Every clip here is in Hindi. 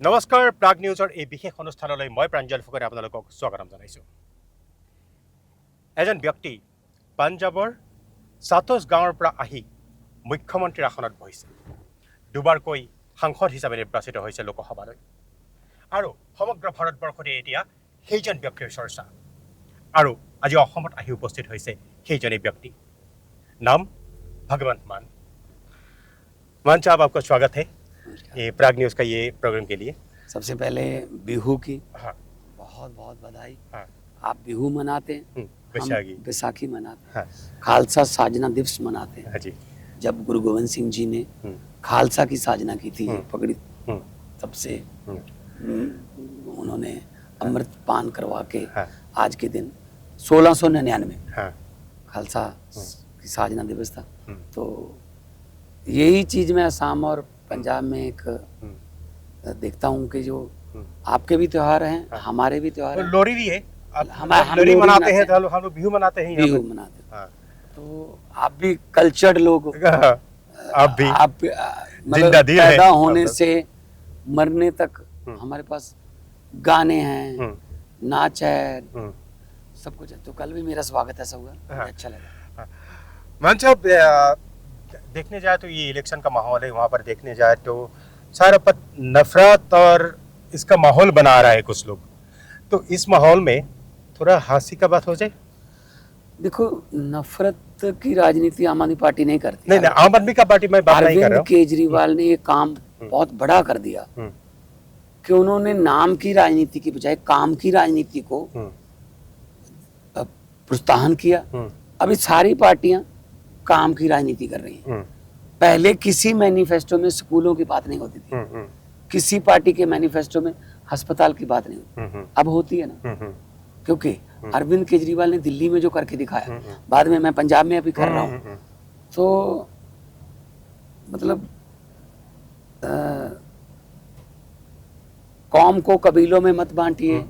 নমস্কাৰ প্ৰাগ নিউজৰ এই বিশেষ অনুষ্ঠানলৈ মই প্ৰাঞ্জল ফুকনে আপোনালোকক স্বাগতম জনাইছোঁ। এজন ব্যক্তি পাঞ্জাবৰ সাতোজ গাঁৱৰ পৰা আহি মুখ্যমন্ত্ৰীৰ আসনত বহিছে। দুবাৰকৈ সাংসদ হিচাপে নিৰ্বাচিত হৈছে লোকসভালৈ। আৰু সমগ্ৰ ভাৰতবৰ্ষতে এতিয়া সেইজন ব্যক্তিৰ চৰ্চা। আৰু আজি অসমত আহি উপস্থিত হৈছে সেইজনেই ব্যক্তি। नाम भगवंत मान। मान साहब, आपका स्वागत है ये प्राग न्यूज़ का ये प्रोग्राम के लिए। सबसे पहले बिहू की हाँ बहुत बहुत बधाई। हाँ आप बिहू मनाते हैं, हम बैसाखी मनाते हैं, हाँ खालसा साजना दिवस मनाते हैं। हाँ जी। जब गुरु गोविंद सिंह जी ने खालसा की साजना की थी पगड़ी, तब से उन्होंने अमृत पान करवा के हाँ आज के दिन 1699 हाँ खालसा की साजना दिवस था। तो यही चीज मैं असम और पंजाब में एक देखता हूँ कि जो आपके भी त्योहार हैं, हमारे भी त्योहार हैं। लोरी भी है, हम लोरी मनाते हैं, तो हम लोग बिहू मनाते हैं, बिहू मनाते हैं। हाँ। तो आप भी कल्चर्ड लोग, आप भी आप मतलब पैदा होने से मरने तक हमारे पास गाने हैं, नाच है, सब कुछ है। तो कल भी मेरा स्वागत ऐसा हुआ, मुझे अच्छा लगा। मान साहब, देखने जाए तो ये इलेक्शन का माहौल है, वहाँ पर देखने जाए तो सारा पत नफरत और इसका माहौल बना रहा है कुछ लोग। तो इस माहौल में थोड़ा हंसी का बात हो जाए। देखो, नफरत की राजनीति आम आदमी पार्टी नहीं करती। नहीं, आम आदमी का पार्टी मैं बात नहीं कर रहा अरविंद हूँ। केजरीवाल ने ये काम बहुत बड़ा कर दिया कि उन्होंने नाम की राजनीति की बजाय काम की राजनीति को प्रोत्साहन किया। अभी सारी पार्टियां काम की राजनीति कर रही हैं। पहले किसी मैनिफेस्टो में स्कूलों की बात नहीं होती थी, किसी पार्टी के मैनिफेस्टो में अस्पताल की बात नहीं होती, अब होती है ना। क्योंकि अरविंद केजरीवाल ने दिल्ली में जो करके दिखाया, बाद में मैं पंजाब में अभी कर रहा हूँ, तो मतलब कौम को कबीलों में मत बांटिए,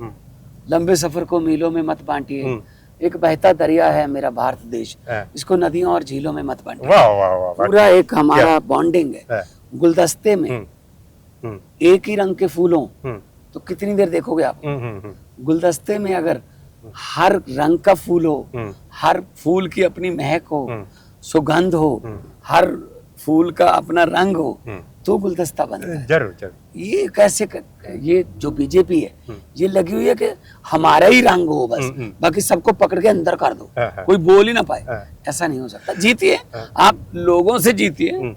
लंबे सफर को मीलों में मत बांटिए, एक बहता दरिया है मेरा भारत देश, इसको नदियों और झीलों में मत बांटिए। वाह वाह वाह, पूरा एक हमारा बॉन्डिंग है। गुलदस्ते में एक ही रंग के फूलों, तो कितनी देर देखोगे आप? गुलदस्ते में अगर हर रंग का फूल हो, हर फूल की अपनी महक हो, सुगंध हो, हर फूल का अपना रंग हो, तो गुलदस्ता बनता है। जरूर जरूर। ये कैसे ये जो बीजेपी है, ये लगी हुई है कि हमारा ही रंग हो बस, बाकी सबको पकड़ के अंदर कर दो, कोई बोल ही ना पाए। ऐसा नहीं हो सकता। जीतिए, आप लोगों से जीतिए,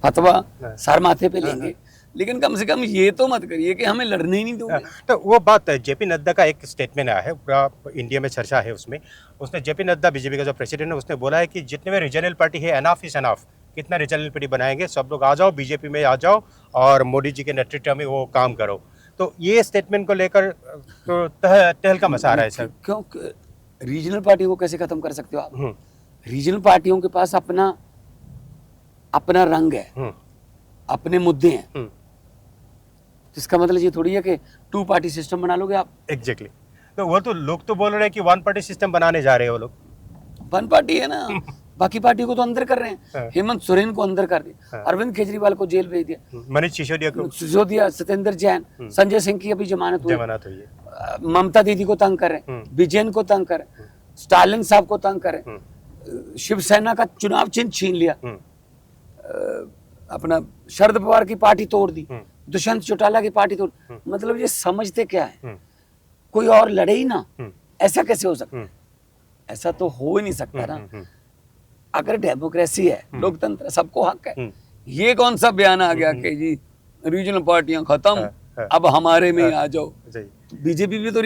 फतवा सर माथे पे लेंगे, लेकिन कम से कम ये तो मत करिए कि हमें लड़ने ही नहीं दोगे। तो वो बात जेपी नड्डा का एक स्टेटमेंट आया है, पूरा इंडिया में चर्चा है उसमें। उसने जेपी नड्डा बीजेपी का जो प्रेसिडेंट है, उसने बोला है कि जितने में रीजनल पार्टी है, एनफ इज एनफ। कितना रीजनल पार्टी बनाएंगे, सब लोग आ जाओ, बीजेपी में आ जाओ और मोदी जी के नेतृत्व में वो काम करो। तो ये स्टेटमेंट को लेकर तो तहलका मचा रहा है सर। क्यों रीजनल पार्टी को कैसे खत्म कर सकते हो आप? रीजनल पार्टियों के पास अपना अपना रंग है, अपने मुद्दे हैं। इसका मतलब ये थोड़ी है कि 2 पार्टी सिस्टम बना लोगे आप। एग्जैक्टली। तो वो तो लोग तो बोल रहे हैं कि 1 पार्टी सिस्टम बनाने जा रहे हैं वो लोग। 1 पार्टी है ना, बाकी पार्टी को तो अंदर कर रहे हैं। हेमंत सोरेन को अंदर कर दिया, अरविंद केजरीवाल को जेल भेज दिया, मनीष सिसोदिया, सत्येंद्र जैन, संजय सिंह की अभी जमानत हुई है, ममता दीदी को तंग कर रहे हैं, विजयन को तंग कर रहे हैं, स्टालिन साहब को तंग कर रहे हैं, शिवसेना का चुनाव चिन्ह छीन लिया, अपना शरद पवार की पार्टी तोड़ दी, दुष्यंत चौटाला की पार्टी तोड़। मतलब ये समझते क्या है, कोई और लड़े ही ना, ऐसा कैसे हो सकता है? ऐसा तो हो ही नहीं सकता ना। अगर डेमोक्रेसी है, लोकतंत्र, सबको हक है। ये कौन सा बयान आ गया कि जी रीजनल पार्टियां खत्म, अब हमारे में आ जाओ। बीजेपी भी तो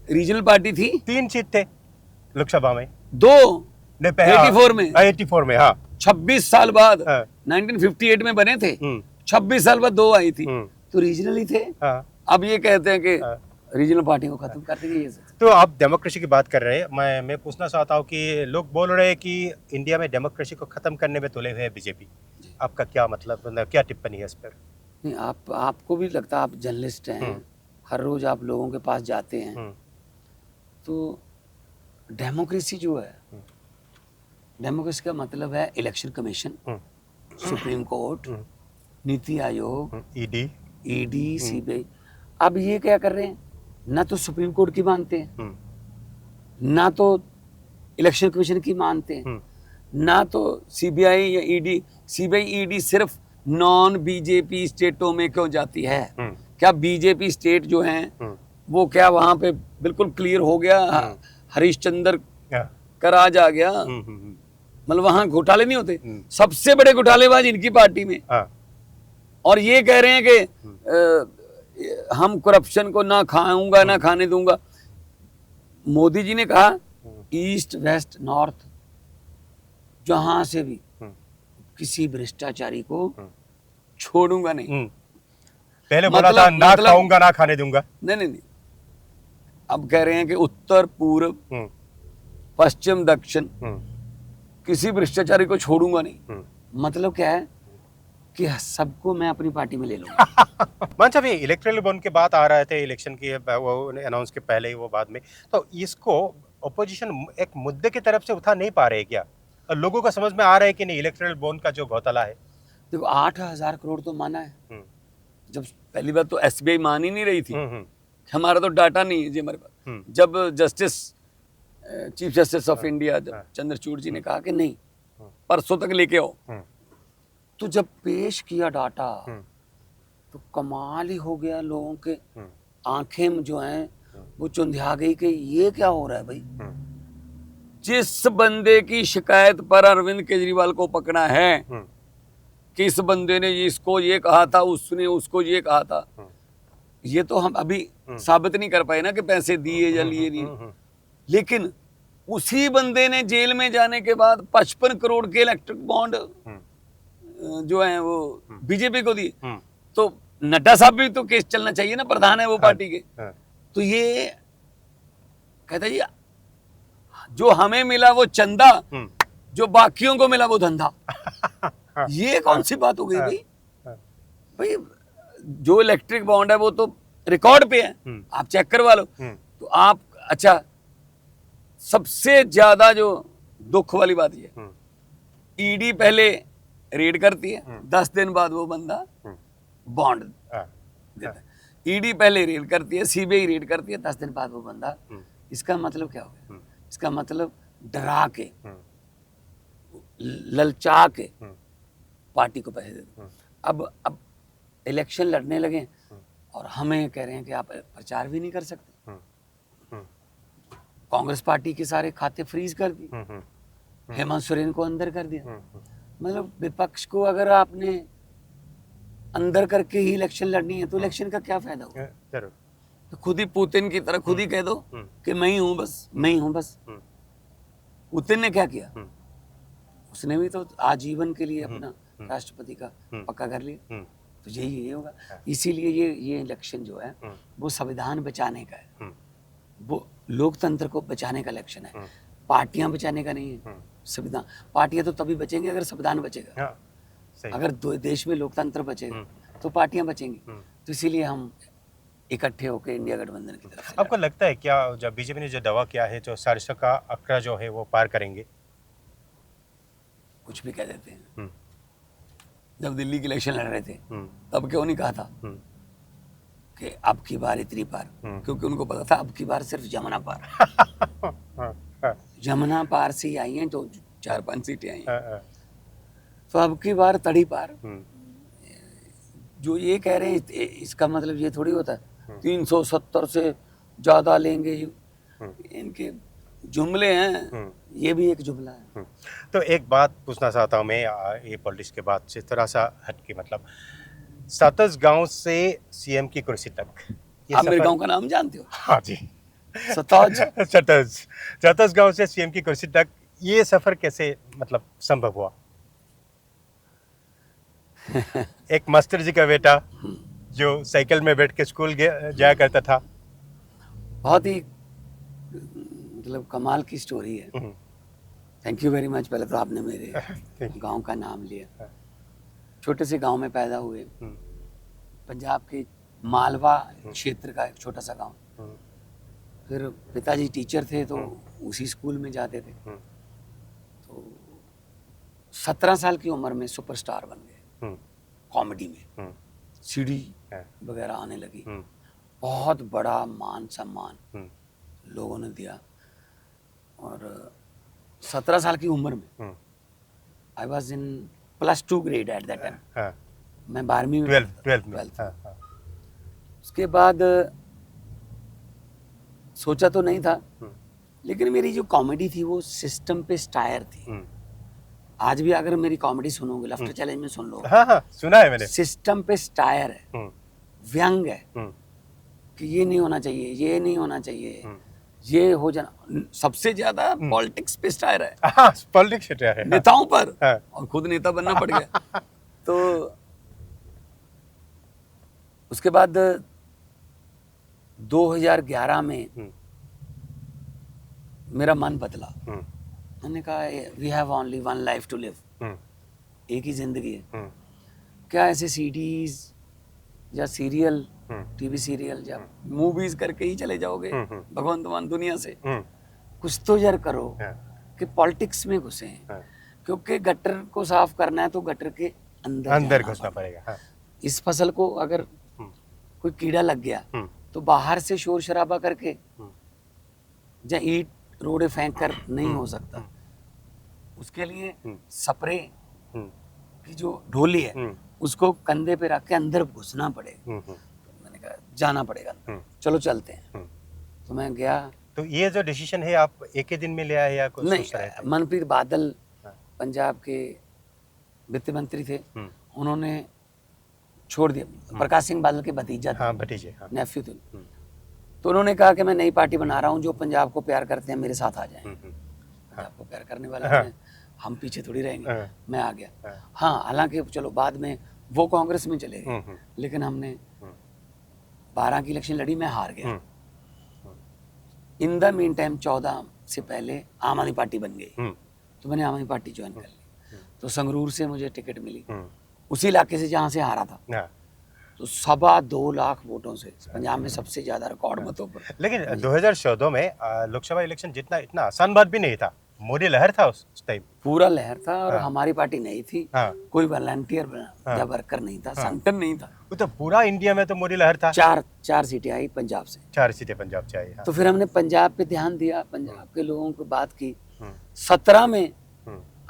रीजनल पार्टी थी, 3 सीट थे लोकसभा में, 2 84 में, 84 में, हाँ 26 साल बाद 1958 में बने थे, 26 साल बाद 2 आई थी, तो रीजनल ही थे। अब ये कहते हैं कि रीजनल पार्टी को खत्म कर देंगे। ये तो आप डेमोक्रेसी की बात कर रहे हैं, मैं पूछना चाहता हूँ कि लोग बोल रहे हैं कि इंडिया में डेमोक्रेसी को खत्म करने में तुले हुए है बीजेपी। आपका क्या मतलब, क्या टिप्पणी है इस पर? नहीं, आपको भी लगता है, आप जर्नलिस्ट हैं, हर रोज आप लोगों के पास जाते हैं, तो डेमोक्रेसी जो है, डेमोक्रेसी का मतलब है election commission, supreme court, NITI Aayog, ED CBI अब ये क्या कर रहे हैं, ना तो सुप्रीम कोर्ट की मानते हैं, ना तो इलेक्शन कमीशन की मानते हैं, ना तो सीबीआई या ईडी। सीबीआई ईडी सिर्फ नॉन बीजेपी स्टेटों में क्यों जाती है? क्या बीजेपी स्टेट जो हैं वो क्या वहां पे बिल्कुल क्लियर हो गया, हरीशचंद्र का राज आ गया, मतलब वहां घोटाले नहीं होते? सबसे बड़े घोटालेबाज इनकी पार्टी में, और ये कह रहे हैं कि हम करप्शन को ना खाऊंगा ना खाने दूंगा। मोदी जी ने कहा ईस्ट वेस्ट नॉर्थ जहां से भी किसी भ्रष्टाचारी को छोड़ूंगा नहीं। पहले बोला था ना खाऊंगा ना खाने दूंगा। नहीं, अब कह रहे हैं कि उत्तर पूर्व पश्चिम दक्षिण किसी भ्रष्टाचारी को छोड़ूंगा नहीं। मतलब क्या है कि सबको मैं अपनी पार्टी में ले लूंगा। मान साहब, ये इलेक्ट्रल बॉन्ड के बाद आ रहे थे इलेक्शन की, वो अनाउंस के पहले ही वो बाद में, तो इसको अपोजिशन एक मुद्दे की तरफ से उठा नहीं पा रहे क्या? और लोगों को समझ में आ रहा है कि नहीं इलेक्ट्रल बॉन्ड का जो घोटाला है? देखो 8,000 करोड़ तो माना है। जब पहली बात तो एसबीआई मान ही नहीं रही थी, हमारा तो डाटा नहीं है जी हमारे पास। जब justice chief justice of India जब चंद्रचूड़ जी ने कहा कि नहीं परसों तक लेके आओ, तो जब पेश किया डाटा तो कमाल ही हो गया। लोगों के आंखें जो हैं वो चुंधिया गई कि ये क्या हो रहा है भाई। जिस बंदे की शिकायत पर अरविंद केजरीवाल को पकड़ा है कि इस बंदे ने इसको ये कहा था, उसने उसको ये कहा था, ये तो हम अभी साबित नहीं कर पाए ना कि पैसे दिए या लिए नहीं। लेकिन उसी बंदे ने जेल में जाने के बाद 55 करोड़ के इलेक्ट्रिक बॉन्ड जो है वो बीजेपी को दिए। तो नड्डा साहब भी तो केस चलना चाहिए ना, प्रधान है वो पार्टी के। तो ये कहता जी जो हमें मिला वो चंदा, जो बाकियों को मिला वो धंधा। ये कौन सी बात हो गई भाई? भाई जो इलेक्ट्रिक बॉन्ड है वो तो रिकॉर्ड पे है, आप चेक करवा लो। तो आप अच्छा, सबसे ज्यादा जो दुख वाली बात ये, ईडी पहले रेड करती है, 10 दिन बाद वो बंदा बॉन्ड देता है। ईडी पहले रेड करती है, सीबीआई रेड करती है, 10 दिन बाद वो बंदा। इसका मतलब क्या हो गया? इसका मतलब डरा के, ललचा के पार्टी को पैसे दे दो। अब इलेक्शन लड़ने लगे और हमें कह रहे हैं कि आप प्रचार भी नहीं कर सकते। कांग्रेस पार्टी के सारे खाते फ्रीज कर दिए, हेमंत सोरेन को अंदर कर दिया। मतलब विपक्ष को अगर आपने अंदर करके ही इलेक्शन लड़नी है तो इलेक्शन का क्या फायदा होगा? तो खुद ही पुतिन की तरह खुद ही कह दो कि मैं ही हूं बस, मैं ही हूं बस। पुतिन ने क्या किया? उसने भी तो आजीवन के लिए अपना राष्ट्रपति का पक्का कर लिया। तो यही होगा। इसीलिए ये इलेक्शन जो है वो संविधान बचाने का है, वो लोकतंत्र को बचाने का इलेक्शन है, पार्टियां बचाने का नहीं है। संविधान, पार्टियां तो तभी बचेंगे अगर संविधान बचेगा। अगर देश में लोकतंत्र बचेगा तो पार्टियां बचेंगी। तो इसीलिए हम इकट्ठे होकर इंडिया गठबंधन की तरफ से। आपको लगता है क्या जब बीजेपी ने जो दावा किया है जो 400 का आंकड़ा जो है वो पार करेंगे? कुछ भी कह देते हैं। जब दिल्ली की इलेक्शन लड़ रहे थे तब क्यों नहीं कहा था कि अब की बार इतनी पार? क्योंकि उनको पता था अब की बार सिर्फ जमुना पार। जमुना पार से ही आई हैं तो 4-5 सीटें आई हैं। तो अब की बार तड़ी पार। जो ये कह रहे हैं इसका मतलब ये थोड़ी होता है 370 से ज्यादा लेंगे। इनके जुमले हैं, ये भी एक जुमला है। तो एक बात पूछना चाहता हूँ मैं, ये पॉलिटिक्स के बाद से थोड़ा सा हटके, मतलब सातस गांव से सीएम की कुर्सी तक, आप मेरे गांव का नाम जानते हो? हाँ जी, सतौज गांव से सीएम की कुर्सी तक ये सफर कैसे मतलब संभव हुआ? एक मास्टर जी का बेटा जो साइकिल में बैठ के स्कूल जाया करता था। बहुत ही मतलब कमाल की स्टोरी है। Thank you very much. पहले तो आपने मेरे गांव का नाम लिया। छोटे से गांव में पैदा हुए, पंजाब के मालवा क्षेत्र का एक छोटा सा गांव। फिर पिताजी टीचर थे तो उसी स्कूल में जाते थे। तो 17 साल की उम्र में सुपरस्टार बन गए कॉमेडी में। सीढ़ी हाँ। वगैरह आने लगी, बहुत बड़ा मान सम्मान लोगों ने दिया। और 17 साल की उम्र में I was in +2 grade at that time, हाँ, मैं 12वीं में 12 में, 12th। हाँ, हाँ, उसके बाद सोचा तो नहीं था, लेकिन मेरी जो कॉमेडी थी वो सिस्टम पे स्टायर थी। आज भी अगर मेरी कॉमेडी सुनोगे, लाफ्टर चैलेंज में सुन लो, हाँ, हाँ, सुना है मैंने। सिस्टम पे स्टायर है, व्यंग है कि ये नहीं होना चाहिए, ये नहीं होना चाहिए, ये हो जाना। सबसे ज्यादा पॉलिटिक्स पे स्टायर है, हाँ, पॉलिटिक्स है, हाँ, नेताओं पर, हाँ। और खुद नेता बनना पड़ गया। तो उसके बाद 2011 में मेरा मन बदला। मैंने कहा we have only one life to live, एक ही जिंदगी है। क्या ऐसे सीडीज या सीरियल, टीवी सीरियल या मूवीज करके ही चले जाओगे भगवंतमान दुनिया से? कुछ तो यार करो कि पॉलिटिक्स में घुसे हैं, क्योंकि गटर को साफ करना है तो गटर के अंदर घुसना पड़ेगा। हाँ। इस फसल को अगर कोई कीड़ा लग गया तो बाहर से शोर शराबा करके या ईट रोड़े फेंक कर नहीं हो सकता। उसके लिए स्प्रे की जो ढोली है उसको कंधे पे रख के अंदर घुसना पड़ेगा। मैंने कहा जाना पड़ेगा, चलो चलते हैं। तो मैं गया। तो ये जो डिसीजन है आप एक ही दिन में ले आए या कुछ नहीं, सोच रहे थे? मनप्रीत बादल पंजाब के वित्त मंत्री थे, उन्होंने छोड़ दिया। प्रकाश सिंह बादल के भतीजा थे, हाँ, भतीजे, हाँ। नेफ्यू थे। तो उन्होंने कहा कि मैं नई पार्टी बना रहा हूँ, जो पंजाब को प्यार करते हैं मेरे साथ आ जाएं। पंजाब को प्यार करने वाले हैं, हम पीछे थोड़ी रहेंगे। मैं आ गया। हाँ, हालांकि चलो बाद में वो कांग्रेस में चले गए, लेकिन हमने 12 की इलेक्शन लड़ी, मैं हार गया। इन द मीन टाइम 14 से पहले आम आदमी पार्टी बन गई, तो मैंने आम आदमी पार्टी ज्वाइन कर ली। तो संगरूर से मुझे टिकट मिली, उसी इलाके से जहाँ से हारा था। तो 2.25 लाख वोटों से पंजाब में सबसे ज्यादा रिकॉर्ड मतों पर। लेकिन 2014 में लोकसभा इलेक्शन जितना इतना आसान बात भी नहीं था, मोदी लहर था उस टाइम, पूरा लहर था। और हमारी पार्टी नहीं थी, कोई वॉलंटियर या वर्कर नहीं था, संगठन नहीं था। वो तो पूरा इंडिया में तो मोदी लहर था। 4 सीटें आई पंजाब से, 4 सीटें पंजाब से आई। तो फिर हमने पंजाब पे ध्यान दिया, पंजाब के लोगों को बात की। 17 में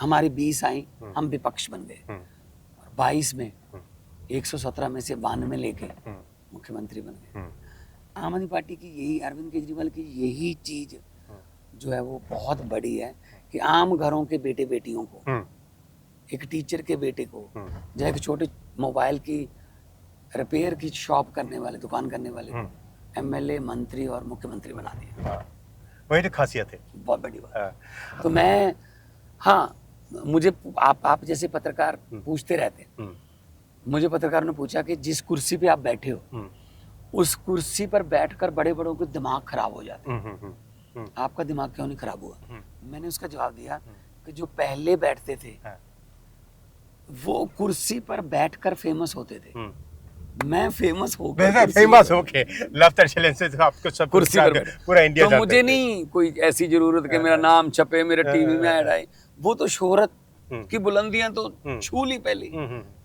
हमारी 20 आई, हम विपक्ष बन गए। और 22 में 117 में से 92 लेके मुख्यमंत्री बन गए। आम आदमी पार्टी की यही, अरविंद केजरीवाल की यही चीज जो है वो बहुत बड़ी है कि आम घरों के बेटे बेटियों को, एक टीचर के बेटे को, जो एक छोटे मोबाइल की रिपेयर की शॉप करने वाले, दुकान करने वाले को एमएलए, मंत्री और मुख्यमंत्री बना दिया। वही तो खासियत है, बहुत बड़ी बात। तो मैं, हाँ, मुझे आप जैसे पत्रकार पूछते रहते हैं, मुझे पत्रकार ने पूछा कि जिस कुर्सी पे आप बैठे हो उस कुर्सी पर बैठकर बड़े बड़ों के दिमाग खराब हो जाते हैं, आपका दिमाग क्यों नहीं खराब हुआ? मैंने उसका जवाब दिया कि जो पहले बैठते थे वो कुर्सी पर बैठकर फेमस होते थे, मैं फेमस हो गया, फेमस होके लाफ्टर चैलेंज से तो आपको सब कुर्सी पर पूरा इंडिया तो मुझे नहीं कोई ऐसी जरूरत कि मेरा नाम छपे, मेरे टीवी में ऐड आए। वो तो शोहरत की बुलंदियां तो छू ली पहले,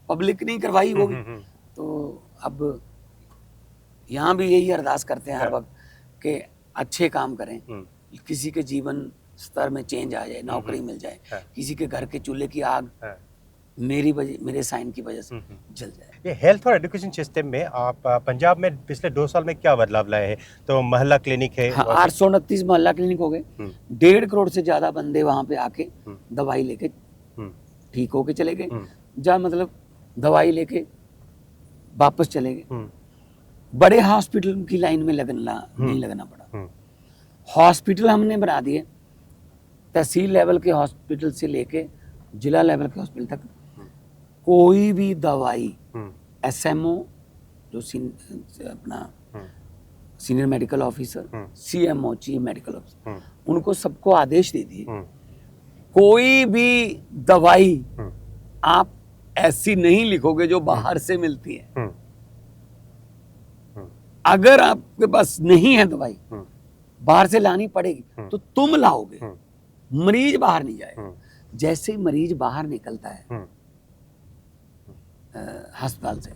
पब्लिक नहीं करवाई होगी। तो अब यहाँ भी यही अरदास करते हैं हर वक्त कि अच्छे काम करें, किसी के जीवन स्तर में चेंज आ जाए, नौकरी मिल जाए, किसी के घर के चूल्हे की आग मेरे साइन की वजह से जल जाए। ये हेल्थ और एजुकेशन सिस्टम में आप पंजाब में पिछले 2 साल में क्या बदलाव लाए हैं? तो मोहल्ला क्लिनिक है, हाँ, 829 मोहल्ला क्लिनिक हो गए। 1.5 करोड़ से ज्यादा बंदे वहां पे आके दवाई लेके ठीक होके चले गए, जहाँ मतलब दवाई लेके वापस चले गए। बड़े हॉस्पिटल की लाइन में नहीं लगना पड़ा। हॉस्पिटल हमने बना दिए, तहसील लेवल के हॉस्पिटल से लेके जिला लेवल के हॉस्पिटल तक कोई भी दवाई एसएमओ जो अपना senior medical officer, CMO chief medical officer, उनको सबको आदेश दे दिए कोई भी दवाई आप ऐसी नहीं लिखोगे जो बाहर से मिलती है। अगर आपके पास नहीं है दवाई, बाहर से लानी पड़ेगी तो तुम लाओगे, मरीज बाहर नहीं जाएगा। जैसे ही मरीज बाहर निकलता है अस्पताल से,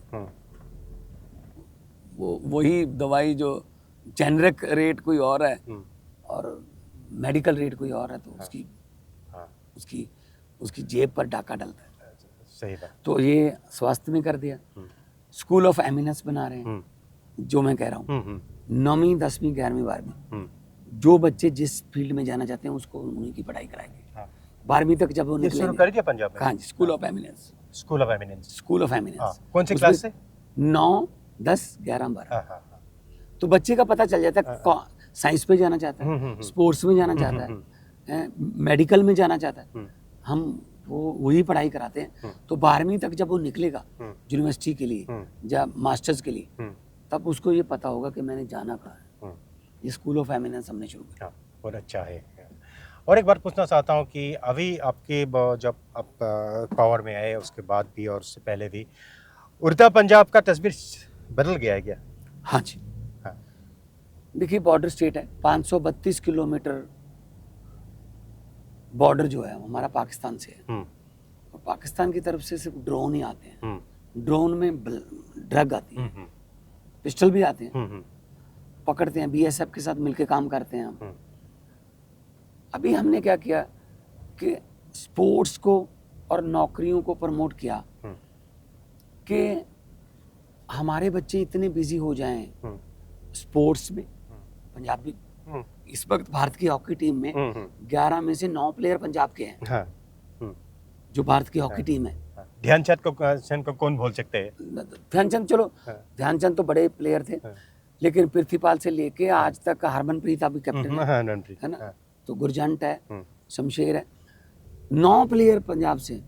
वो वही दवाई जो जेनरिक रेट कोई और है और मेडिकल रेट कोई और है, तो उसकी हाँ उसकी उसकी जेब पर डाका डलता है। सही बात। तो ये स्वास्थ्य में कर दिया। स्कूल ऑफ एमिनेंस बना रहे हैं, जो मैं कह रहा हूँ 9वीं 10वीं 11वीं 12वीं जो बच्चे जिस फील्ड में जाना चाहते हैं उसको उन्हीं की पढ़ाई कराएंगे। हाँ। 12वीं तक जब वो ये शुरू निकलेंगे, कर दिया पंजाब में? हाँ जी, school of eminence, school of eminence. School of eminence. कौन सी क्लास से? 9 10 11 12। हाँ हाँ हाँ। तो बच्चे का पता चल जाता है साइंस पे जाना चाहता है, स्पोर्ट्स में जाना चाहता है, मेडिकल में जाना चाहता है, हम वो वही पढ़ाई कराते हैं। तो 12वीं तक जब वो निकलेगा यूनिवर्सिटी के लिए या मास्टर्स के लिए, तब उसको ये पता होगा कि मैंने जाना कहाँ है। ये स्कूल ऑफ एमिनेंस हमने शुरू किया। बहुत अच्छा है। और एक बात पूछना चाहता हूँ कि अभी आपके जब आप पावर में आए उसके बाद भी और उससे पहले भी उड़ता पंजाब का तस्वीर बदल गया है क्या? हाँ जी, हाँ। देखिए बॉर्डर स्टेट है, 532 किलोमीटर बॉर्डर जो है हमारा पाकिस्तान से है। और पाकिस्तान की तरफ से सिर्फ ड्रोन ही आते हैं। ड्रोन में ड्रग आती है, पिस्टल भी आते हैं, पकड़ते हैं, बीएसएफ के साथ मिलकर काम करते हैं हम। अभी हमने क्या किया कि स्पोर्ट्स को और नौकरियों को प्रमोट किया कि हमारे बच्चे इतने बिजी हो जाएं स्पोर्ट्स में। पंजाब भी इस वक्त भारत की हॉकी टीम में 11 में से 9 प्लेयर पंजाब के हैं। हाँ। जो भारत की हॉकी टीम है। ध्यानचंद को कौन भूल सकते हैं? ध्यानचंद, चलो ध्यानचंद तो बड़े प्लेयर थे, लेकिन पृथ्वीपाल से लेके आज तक हरमनप्रीत अभी कैप्टन है ना, तो गुरजंट है, शमशेर है, 9 प्लेयर पंजाब से।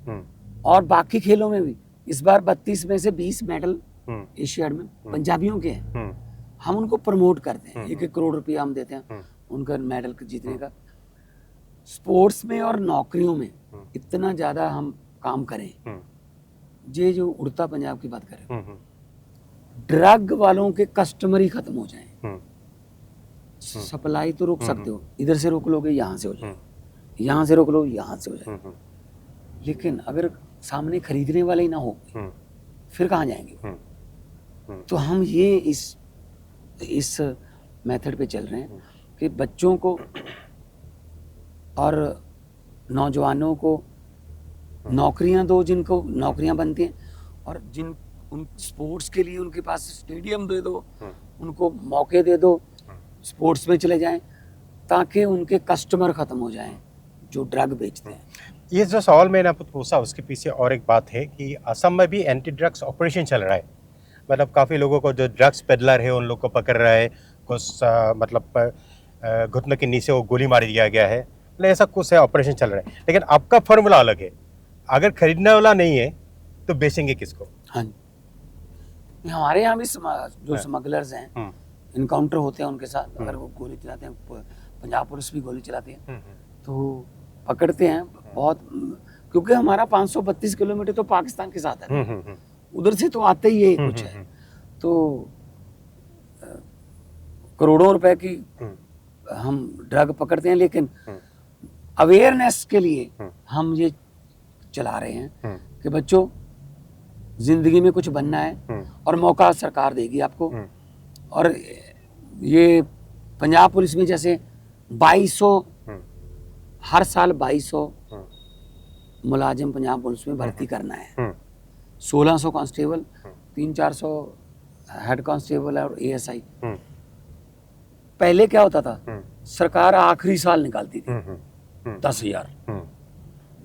और बाकी खेलों में भी इस बार 32 में से 20 मेडल एशियाड में पंजाबियों के हैं। हम उनको प्रमोट करते हैं, 1-1 करोड़ रुपया हम देते हैं उनका मेडल जीतने का। स्पोर्ट्स में और नौकरियों में इतना ज़्यादा हम काम करें। ये जो उड़ता पंजाब की बात करें, ड्रग वालों के कस्टमर ही खत्म हो जाएं। सप्लाई तो रोक सकते हो, इधर से रोक लोगे यहाँ से हो जाए, यहाँ से रोक लो यहाँ से हो जाए, लेकिन अगर सामने खरीदने वाले ही ना हो फिर कहाँ जाएंगे? तो हम ये इस मेथड पे चल रहे हैं कि बच्चों को और नौजवानों को नौकरियां दो, जिनको नौकरियां बनती हैं, और जिन उन स्पोर्ट्स के लिए उनके पास स्टेडियम दे दो, उनको मौके दे दो, स्पोर्ट्स में चले जाएं, ताकि उनके कस्टमर ख़त्म हो जाएं जो ड्रग बेचते हैं। ये जो सवाल मैंने आपको पूछा उसके पीछे और एक बात है कि असम में भी एंटी ड्रग्स ऑपरेशन चल रहा है। मतलब काफ़ी लोगों को जो ड्रग्स पेडलर है उन लोग को पकड़ रहा है, कुछ मतलब घुटने के नीचे वो गोली मार दिया गया है, मतलब ऐसा कुछ है, ऑपरेशन चल रहा है। लेकिन आपका फॉर्मूला अलग है, अगर खरीदने वाला नहीं है तो बेचेंगे किसको? हाँ, हमारे यहाँ भी जो स्मगलर्स हैं, इनकाउंटर होते हैं उनके साथ, अगर वो गोली चलाते हैं, पंजाब पुलिस भी गोली चलाती है, तो पकड़ते हैं बहुत, क्योंकि हमारा 532 किलोमीटर तो पाकिस्तान के साथ है, उधर से तो आते ही है कुछ है, तो करोड़ों रुपए की हम ड्रग पकड़ते हैं। लेकिन अवेयरनेस के लिए हम ये चला रहे हैं कि बच्चों जिंदगी में कुछ बनना है और मौका सरकार देगी आपको। और ये पंजाब पुलिस में जैसे 2200 हर साल 2200 मुलाजिम पंजाब पुलिस में भर्ती करना है, 1600 कांस्टेबल, 300-400 हेड कांस्टेबल और एएसआई। पहले क्या होता था, सरकार आखिरी साल निकालती थी 10,000,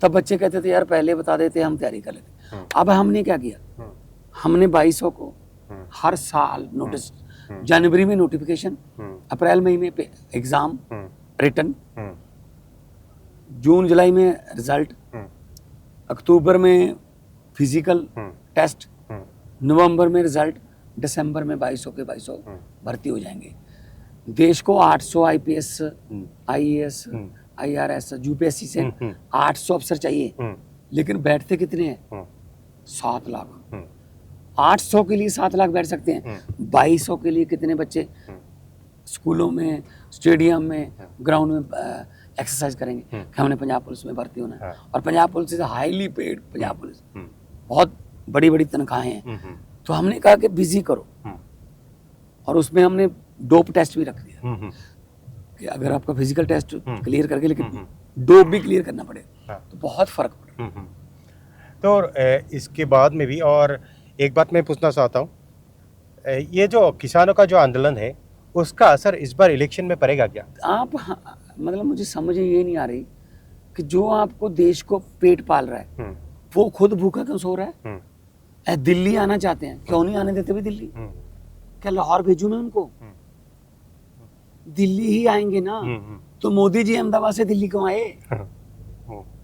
तब बच्चे कहते थे यार पहले बता देते हम तैयारी कर लेते। अब हमने क्या किया, हमने 2200 को हर साल नोटिस, जनवरी में नोटिफिकेशन, अप्रैल मई में एग्जाम रिटन, जून जुलाई में रिजल्ट, अक्टूबर में फिजिकल टेस्ट, नवंबर में रिजल्ट, दिसंबर में 2200 के 2200 भर्ती हो जाएंगे। देश को 800 आईपीएस, आईएएस, आईआरएस, यूपीएससी से 800 अफसर चाहिए, लेकिन बैठते कितने हैं? 7 लाख। 800 के लिए 7 लाख बैठ सकते हैं, 2200 के लिए कितने बच्चे स्कूलों में, स्टेडियम में, ग्राउंड में एक्सरसाइज करेंगे कि हमने पंजाब पुलिस में भर्ती होना है। और Punjab police is highly paid, Punjab police बहुत बड़ी बड़ी तनख्वाहें हैं। तो हमने कहा कि बिजी करो, और उसमें हमने डोप टेस्ट भी रख दिया हम्म, कि अगर आपका फिजिकल टेस्ट क्लियर करके, लेकिन हम्म, डोप भी क्लियर करना पड़ेगा, हाँ। तो बहुत फर्क पड़ेगा। तो इसके बाद में भी और एक बात मैं पूछना चाहता हूँ, ये जो किसानों का जो आंदोलन है उसका असर इस बार इलेक्शन में पड़ेगा क्या? आप मतलब मुझे समझ ये नहीं आ रही कि जो आपको देश को पेट पाल रहा है वो खुद भूखा क्यों सो रहा है? दिल्ली आना चाहते हैं, क्यों नहीं आने देते भी दिल्ली? क्या लाहौर भेजूं मैं उनको? दिल्ली ही आएंगे ना। तो मोदी जी अहमदाबाद से दिल्ली क्यों आए?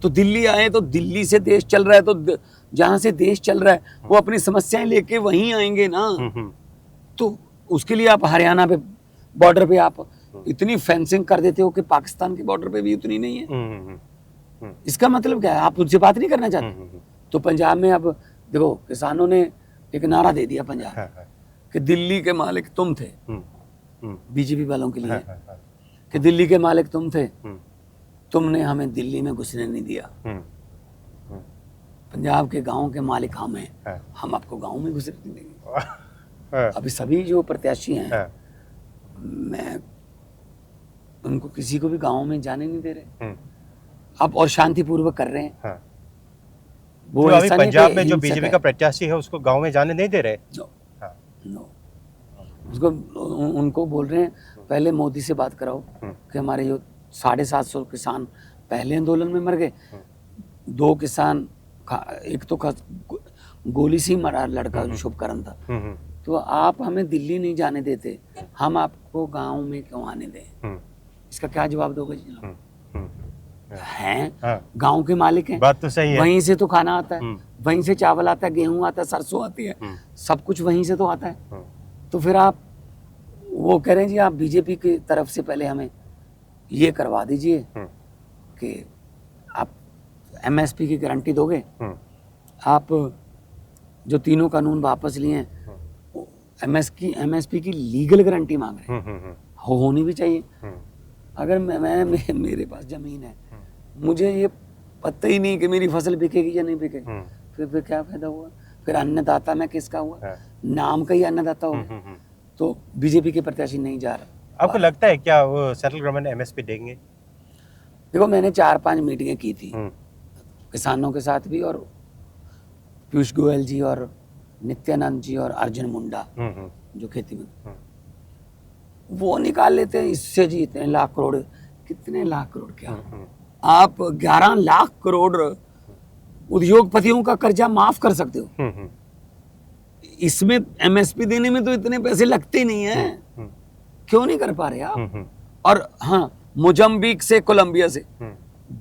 तो दिल्ली आए तो दिल्ली से देश चल रहा है, तो जहां से देश चल रहा है वो अपनी समस्याएं लेके वहीं आएंगे ना। तो उसके लिए आप हरियाणा पे बॉर्डर पे आप इतनी फेंसिंग कर देते हो कि पाकिस्तान के बॉर्डर पे भी उतनी नहीं है। इसका मतलब क्या है? आप उनसे बात नहीं करना चाहते? तो पंजाब में अब देखो, किसानों ने एक नारा दे दिया पंजाब कि दिल्ली के मालिक तुम थे, बीजेपी वालों के लिए, कि दिल्ली के मालिक तुम थे, तुमने हमें दिल्ली में घुसने नहीं दिया। पंजाब के गांव के मालिक हम हैं, हम आपको गांव में घुसने नहीं देंगे। अभी सभी जो प्रत्याशी हैं, मैं उनको किसी को भी गांव में जाने नहीं दे रहे अब, और शांतिपूर्वक कर रहे हैं। वो अभी पंजाब में जो बीजेपी का प्रत्याशी है उसको गांव में जाने नहीं दे रहे। नो, उसको उनको बोल रहे हैं पहले मोदी से बात कराओ कि हमारे जो 750 किसान पहले आंदोलन में मर गए, 2 किसान, एक तो गोली से ही मरा लड़का जो शुभकरण था, तो आप हमें दिल्ली नहीं जाने देते, हम आपको गांव में क्यों आने दें? इसका क्या जवाब दोगे जी? हैं गांव के मालिक हैं, बात तो सही है। वहीं से तो खाना आता है, वहीं से चावल आता है, गेहूं आता है, सरसों आती है, सब कुछ वहीं से तो आता है। तो फिर आप वो कह रहे हैं जी आप बीजेपी की तरफ से पहले हमें ये करवा दीजिए कि आप एमएसपी की गारंटी दोगे, आप जो तीनों कानून वापस लिए हैं एमएसपी की लीगल गारंटी मांग रहे हैं, होनी भी चाहिए। अगर मेरे पास जमीन है, मुझे ये पता ही नहीं कि मेरी फसल बिकेगी या नहीं बिकेगी, फिर क्या फायदा हुआ? फिर अन्नदाता मैं किसका हुआ? नाम का ही अन्नदाता हुआ। तो बीजेपी के प्रत्याशी नहीं जा रहा। आपको लगता है क्या वो सेंट्रल गवर्नमेंट एमएसपी देंगे? देखो, मैंने 4-5 मीटिंगें की थी किसानों के साथ भी, और पीयूष गोयल जी और नित्यानंद जी और अर्जुन मुंडा जो खेती में, वो निकाल लेते हैं इससे जी इतने लाख करोड़, कितने लाख करोड़ क्या, आप 11 लाख करोड़ उद्योगपतियों का कर्जा माफ कर सकते हो। इसमें एमएसपी देने में तो इतने पैसे लगते नहीं है, क्यों नहीं कर पा रहे आप? और हाँ, मोजम्बिक से, कोलंबिया से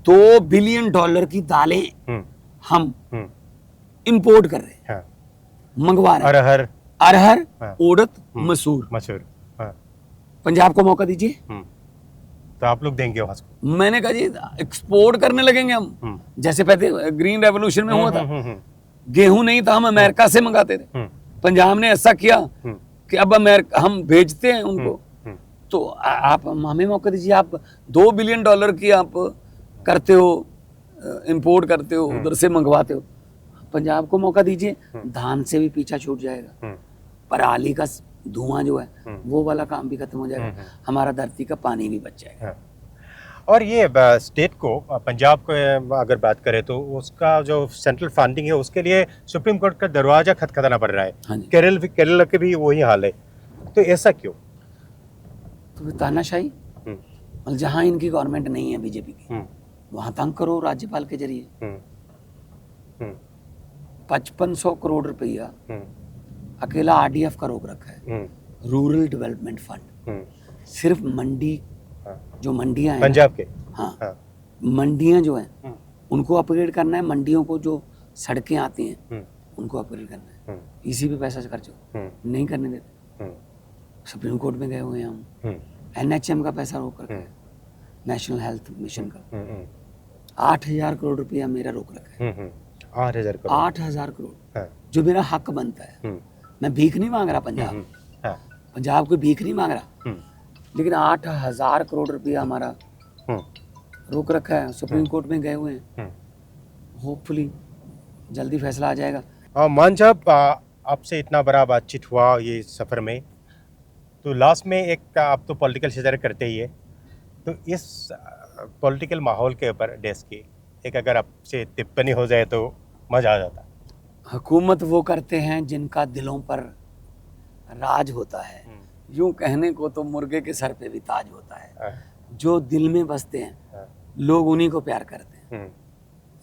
$2 बिलियन की दालें हम इंपोर्ट कर रहे हैं, मंगवा रहे हैं। अरहर, उड़द, मसूर। पंजाब को मौका दीजिए, तो आप लोग देंगे वहां से? मैंने कहा जी एक्सपोर्ट करने लगेंगे हम, जैसे पहले ग्रीन रेवोल्यूशन में हुआ था। गेहूं नहीं था, हम अमेरिका से मंगाते थे। पंजाब ने ऐसा किया कि अब अमेरिका हम भेजते हैं उनको। तो आप हमें मौका दीजिए, आप $2 बिलियन की आप करते हो, इंपोर्ट करते हो, उधर से मंगवाते हो। पंजाब को मौका दीजिए, धान से भी पीछा छूट जाएगा, पराली का धुआं जो है वो वाला काम भी खत्म हो जाएगा, हमारा धरती का पानी भी बच जाएगा। और ये स्टेट को, पंजाब को अगर बात करें तो उसका जो सेंट्रल फंडिंग है उसके लिए सुप्रीम कोर्ट का दरवाजा खटखटाना पड़ रहा है। केरल के भी वही हाल है, तो ऐसा क्यों? तो तानाशाही, जहां इनकी गवर्नमेंट नहीं है बीजेपी की, वहां तंग करो राज्यपाल के जरिए। 5500 करोड़ रुपया अकेला आरडीएफ का रोक रखा है, रूरल डेवलपमेंट फंड। सिर्फ मंडी, जो मंडियां हैं पंजाब के, हाँ, मंडियां जो हैं उनको अपग्रेड करना है, मंडियों को जो सड़कें आती हैं उनको अपग्रेड करना है। इसी पे पैसा खर्च हो, नहीं करने देते। सुप्रीम कोर्ट में गए हुए हैं हम, एनएचएम का पैसा रोक रखा है, नेशनल हेल्थ मिशन का 8000 करोड़ रुपया मेरा रोक रखा है। 8000 करोड़ जो मेरा हक बनता है। मैं भीख नहीं मांग रहा पंजाब को भीख नहीं मांग रहा, लेकिन 8000 करोड़ रुपया हमारा रोक रखा है, सुप्रीम कोर्ट में गए हुए हैं। होपफुली जल्दी फैसला आ जाएगा। मान साहब, आपसे इतना बड़ा बातचीत हुआ ये सफ़र में, तो लास्ट में एक आप तो पॉलिटिकल सिलसिला करते ही है, तो इस पॉलिटिकल माहौल के ऊपर देश की एक अगर आपसे टिप्पणी हो जाए तो मज़ा आ जाता। हुकूमत वो करते हैं जिनका दिलों पर राज होता है। यूं कहने को तो मुर्गे के सर पे भी ताज होता है। जो दिल में बसते हैं लोग उन्हीं को प्यार करते हैं।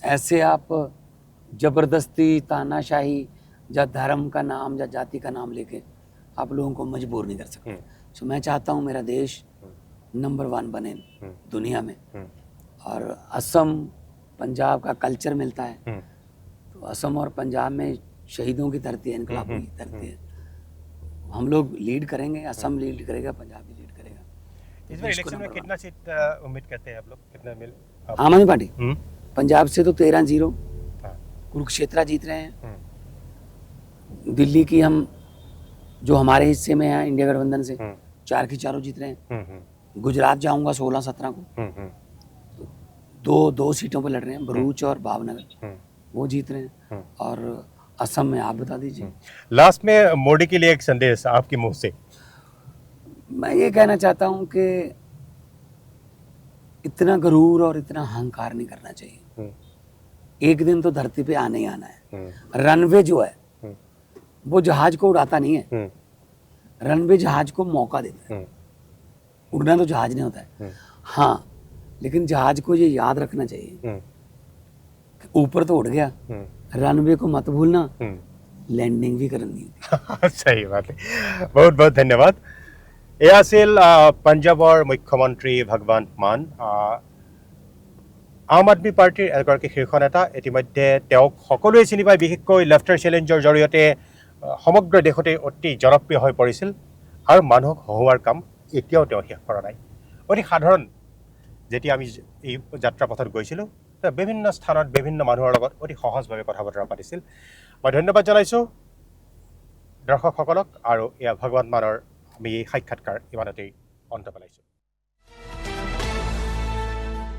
ऐसे आप जबरदस्ती तानाशाही या धर्म का नाम या जाति का नाम लेके आप लोगों को मजबूर नहीं कर सकते। सो मैं चाहता हूँ मेरा देश नंबर 1 बने दुनिया में। और असम पंजाब का कल्चर मिलता है, तो असम और पंजाब में शहीदों की धरती है, इनकलाबों की धरती है। हम लोग लीड करेंगे, असम लीड करेगा, पंजाब भी लीड करेगा। इस बार इलेक्शन में कितना सीट उम्मीद करते हैं आप लोग, कितना मिल आम आदमी पार्टी पंजाब से तो 13-0 कुरुक्षेत्र जीत रहे हैं। दिल्ली की हम जो हमारे हिस्से में है इंडिया गठबंधन से 4 की 4 जीत रहे हैं। गुजरात जाऊंगा 16-17 को, दो सीटों पर लड़ रहे हैं, भरूच और भावनगर, वो जीत रहे हैं। और असम में आप बता दीजिए। लास्ट में मोदी के लिए एक संदेश आपके मुंह से। मैं ये कहना चाहता हूँ कि इतना गरूर और इतना अहंकार नहीं करना चाहिए। एक दिन तो धरती पे आना ही आना है। रनवे जो है वो जहाज को उड़ाता नहीं है, रनवे जहाज को मौका देता है। उड़ना तो जहाज नहीं होता है। हाँ, लेकिन जहाज को ये याद रखना चाहिए कि ऊपर तो उड़ गया, रनवे को मत भूलना, लैंडिंग भी करनी होती। सही बात है, बहुत बहुत धन्यवाद। এয়া আছিল পঞ্জাবৰ মুখ্যমন্ত্ৰী ভগৱন্ত মান। আম আদমি পাৰ্টিৰ এগৰাকী শীৰ্ষ নেতা। ইতিমধ্যে তেওঁক সকলোৱে চিনি পায়, বিশেষকৈ লেফটাৰ চেলেঞ্জৰ জৰিয়তে সমগ্ৰ দেশতে অতি জনপ্ৰিয় হৈ পৰিছিল আৰু মানুহক হহুৱাৰ কাম এতিয়াও তেওঁ শেষ কৰা নাই। অতি সাধাৰণ যেতিয়া আমি এই যাত্ৰাপথত গৈছিলোঁ, বিভিন্ন স্থানত বিভিন্ন মানুহৰ লগত অতি সহজভাৱে কথা বতৰা পাতিছিল। মই ধন্যবাদ জনাইছোঁ দৰ্শকসকলক, আৰু এয়া ভগৱন্ত মানৰ আমি এই সাক্ষাৎকাৰ ইমানতেই অন্ত পেলাইছোঁ।